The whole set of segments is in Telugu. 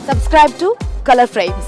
Subscribe to Color Frames.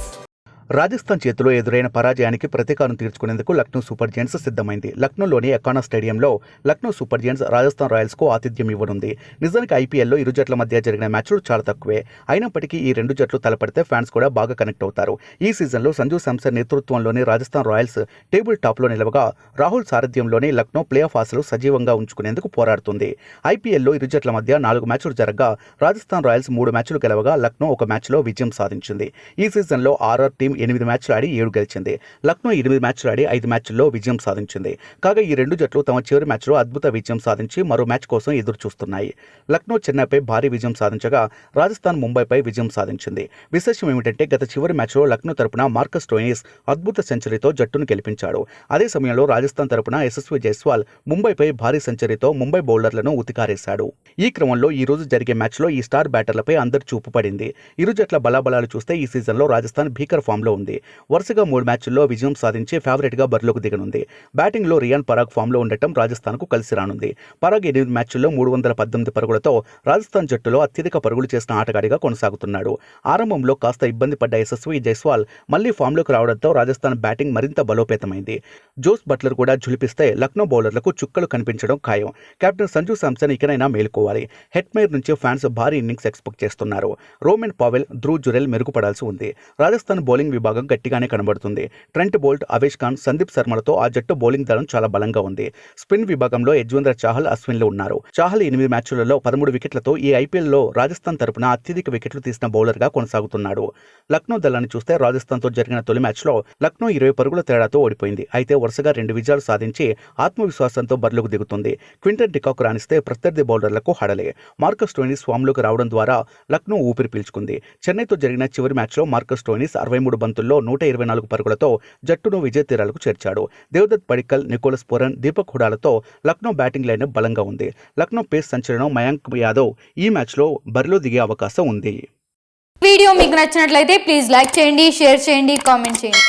Rajasthan చేతిలో ఎదురైన పరాజయానికి ప్రతీకారం తీర్చుకునేందుకు లక్నో సూపర్ జెయింట్స్ సిద్ధమైంది. లక్నోలోని ఎకానా స్టేడియంలో లక్నో సూపర్ జెయింట్స్ రాజస్థాన్ రాయల్స్కు ఆతిథ్యం ఇవ్వనుంది. నిజానికి ఐపీఎల్లో ఇరు జట్ల మధ్య జరిగిన మ్యాచ్లు చాలా తక్కువే. అయినప్పటికీ ఈ రెండు జట్లు తలపడితే ఫ్యాన్స్ కూడా బాగా కనెక్ట్ అవుతారు. ఈ సీజన్లో సంజు శాంసన్ నేతృత్వంలోని రాజస్థాన్ రాయల్స్ టేబుల్ టాప్లో నిలవగా, రాహుల్ సారథ్యంలోని లక్నో ప్లే ఆఫ్ ఆశలు సజీవంగా ఉంచుకునేందుకు పోరాడుతుంది. ఐపీఎల్లో ఇరు జట్ల మధ్య 4 మ్యాచ్లు జరగగా రాజస్థాన్ రాయల్స్ 3 మ్యాచ్లు గెలవగా లక్నో 1 మ్యాచ్లో విజయం సాధించింది. ఈ సీజన్లో ఆర్ఆర్ టీం 8 మ్యాచ్లు ఆడి 7 గెలిచింది. లక్నో 8 మ్యాచ్లు ఆడి 5 మ్యాచ్ల్లో విజయం సాధించింది. కాగా ఈ రెండు జట్లు తమ చివరి మ్యాచ్లో అద్భుత విజయం సాధించి మరో మ్యాచ్ కోసం ఎదురు చూస్తున్నాయి. లక్నో చెన్నైపై భారీ విజయం సాధించగా రాజస్థాన్ ముంబైపై విజయం సాధించింది. విశేషం ఏమిటంటే గత చివరి మ్యాచ్లో లక్నో తరపున మార్కస్ స్టోయినిస్ అద్భుత సెంచరీతో జట్టును గెలిపించాడు. అదే సమయంలో రాజస్థాన్ తరపున యశస్వి జైస్వాల్ ముంబైపై భారీ సెంచరీతో ముంబై బౌలర్లను ఉతికారేశాడు. ఈ క్రమంలో ఈ రోజు జరిగే మ్యాచ్లో ఈ స్టార్ బ్యాటర్లపై అందరి చూపు పడింది. ఇరు జట్ల బలాబలాలు చూస్తే ఈ సీజన్లో రాజస్థాన్ భీకర ఫామ్లో ఉంది. వరుసగా 3 మ్యాచ్ల్లో విజయం సాధించి ఫేవరెట్గా బరిలోకి దిగనుంది. బ్యాటింగ్లో రియాన్ పరాగ్ ఫామ్లో ఉండటం రాజస్థాన్కు కలిసి రానుంది. పరాగ్ 8 మ్యాచ్ల్లో 318 పరుగులతో రాజస్థాన్ జట్టులో అత్యధిక పరుగులు చేసిన ఆటగాడిగా కొనసాగుతున్నాడు. ఆరంభంలో కాస్త ఇబ్బంది పడ్డ యశస్వి జైస్వాల్ మళ్లీ ఫామ్లోకి రావడంతో రాజస్థాన్ బ్యాటింగ్ మరింత బలోపేతమైంది. జోస్ బట్లర్ కూడా ఝులిపిస్తే లక్నో బౌలర్లకు చుక్కలు కనిపించడం ఖాయం. కెప్టెన్ సంజు శాంసన్ ఇకనైనా మేలుకోవాలి. హెట్మైర్ నుంచి ఫ్యాన్స్ భారీ ఇన్నింగ్స్ ఎక్స్పెక్ట్ చేస్తున్నారు. రోమెన్ పావెల్, ధ్రువ్ జురెల్ మెరుగుపడాల్సి ఉంది. రాజస్థాన్ బౌలింగ్ విభాగం గట్టిగానే కనబడుతుంది. ట్రెంట్ బోల్ట్, అవేష్ ఖాన్, సందీప్ శర్మలతో ఆ జట్టు బౌలింగ్ దళం చాలా బలంగా ఉంది. స్పిన్ విభాగంలో యజ్వేంద్ర చాహల్, అశ్విన్లు ఉన్నారు. చాహల్ 8 మ్యాచ్లలో 13 వికెట్లతో ఈ ఐపీఎల్లో రాజస్థాన్ తరపున అత్యధిక వికెట్లు తీసిన బౌలర్గా కొనసాగుతున్నాడు. లక్నో దళాన్ని చూస్తే రాజస్థాన్తో జరిగిన తొలి మ్యాచ్లో లక్నో 20 పరుగుల తేడాతో ఓడిపోయింది. అయితే వరుసగా 2 విజయాలు సాధించి ఆత్మవిశ్వాసంతో బరిలోకి దిగుతుంది. క్వింటన్ డికాక్ రాణిస్తే ప్రత్యర్థి బౌలర్లకు హడలే. మార్కస్ స్టోయినిస్ ఫామ్లోకి రావడం ద్వారా లక్నో ఊపిరి పీల్చుకుంది. చెన్నైతో జరిగిన చివరి మ్యాచ్లో మార్కస్ స్టోయినిస్ 63 బంతుల్లో 124 పరుగులతో జట్టును విజయ తీరాలకు చేర్చాడు. దేవదత్ పడిక్కల్, నికోలస్ పూరన్, దీపక్ హుడాలతో లక్నో బ్యాటింగ్ లైన్ బలంగా ఉంది. లక్నో పేస్ సంచలనం మయాంక్ యాదవ్ ఈ మ్యాచ్లో బరిలో దిగే అవకాశం ఉంది. వీడియో మీకు నచ్చినట్లయితే ప్లీజ్ లైక్ చేయండి, షేర్ చేయండి, కామెంట్ చేయండి.